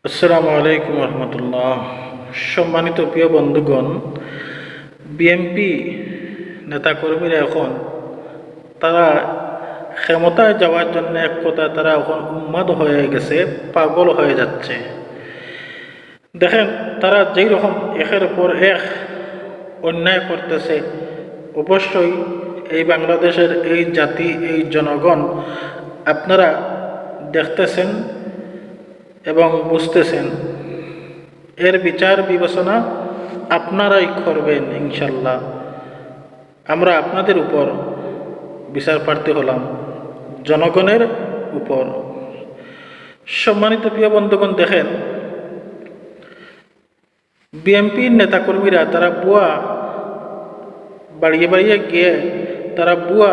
আসসালামু আলাইকুম রহমতুল্লাহ। সম্মানিত প্রিয় বন্ধুগণ, বিএনপি নেতাকর্মীরা এখন তারা ক্ষমতায় যাওয়ার জন্য এক কথা তারা এখন উন্মাদ হয়ে গেছে, পাগল হয়ে যাচ্ছে। দেখেন, তারা যেই রকম একের পর এক অন্যায় করতেছে, অবশ্যই এই বাংলাদেশের এই জাতি, এই জনগণ আপনারা দেখতেছেন এবং বুঝতেছেন। এর বিচার বিবেচনা আপনারাই করবেন ইনশাল্লাহ। আমরা আপনাদের উপর বিচার প্রার্থী হলাম, জনগণের উপর। সম্মানিত প্রিয় বন্ধুগণ, দেখেন, বিএনপির নেতাকর্মীরা তারা বুয়া বাড়িয়ে বাড়িয়ে গিয়ে তারা বুয়া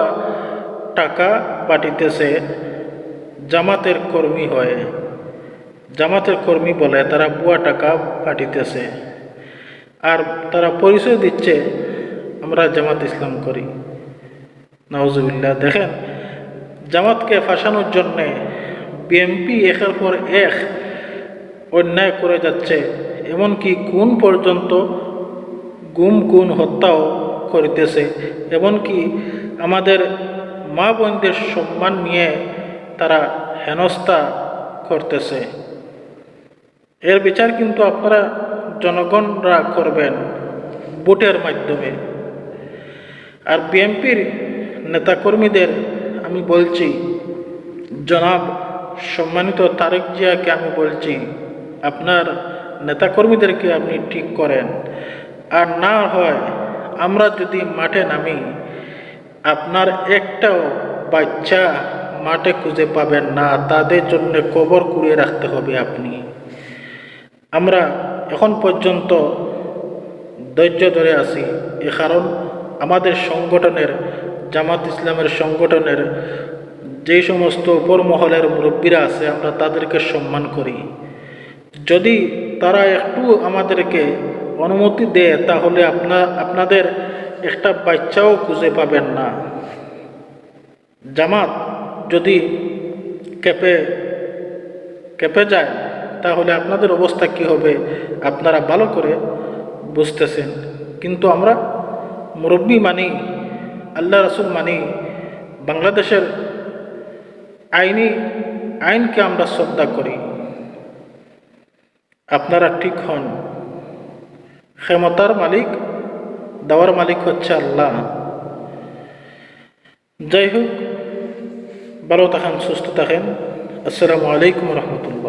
টাকা পাঠিতেছে জামাতের কর্মী হয়ে। জামাতের কর্মী বলে তারা বুয়া টাকা পাঠিতেছে, আর তারা পরিচয় দিচ্ছে আমরা জামাত ইসলাম করি। নাউজুবিল্লাহ। দেখেন, জামাতকে ফাঁসানোর জন্যে বিএনপি একের পর এক অন্যায় করে যাচ্ছে, এমনকি খুন পর্যন্ত, গুম হত্যাও করিতেছে, এমনকি আমাদের মা বোনদের সম্মান নিয়ে তারা হেনস্থা করতেছে। এর বিচার কিন্তু আপনারা জনগণরা করবেন ভোটের মাধ্যমে। আর বিএনপির নেতাকর্মীদের আমি বলছি, জনাব সম্মানিত তারেক জিয়াকে আমি বলছি, আপনার নেতাকর্মীদেরকে আপনি ঠিক করেন। আর না হয় আমরা যদি মাঠে নামি, আপনার একটাও বাচ্চা মাঠে খুঁজে পাবেন না, তাদের জন্য কবর কুড়িয়ে রাখতে হবে আপনি। আমরা এখন পর্যন্ত ধৈর্য ধরে আছি, এ কারণ আমাদের সংগঠনের, জামাত ইসলামের সংগঠনের যে সমস্ত উপর মহলের মুরব্বীরা আছে, আমরা তাদেরকে সম্মান করি। যদি তারা একটু আমাদেরকে অনুমতি দেয়, তাহলে আপনাদের একটা বাচ্চাও খুঁজে পাবেন না। জামাত যদি কেঁপে যায়, তাহলে আপনাদের অবস্থা কি হবে আপনারা ভালো করে বুঝতেছেন। কিন্তু আমরা মুরব্বী মানি, আল্লাহ রাসূল মানি, বাংলাদেশের আইনকে আমরা শ্রদ্ধা করি। আপনারা ঠিক হন। ক্ষমতার মালিক, দেওয়ার মালিক হচ্ছে আল্লাহ। যাই হোক, ভালো থাকেন, সুস্থ থাকেন। আসসালামু আলাইকুম রহমতুল্লাহ।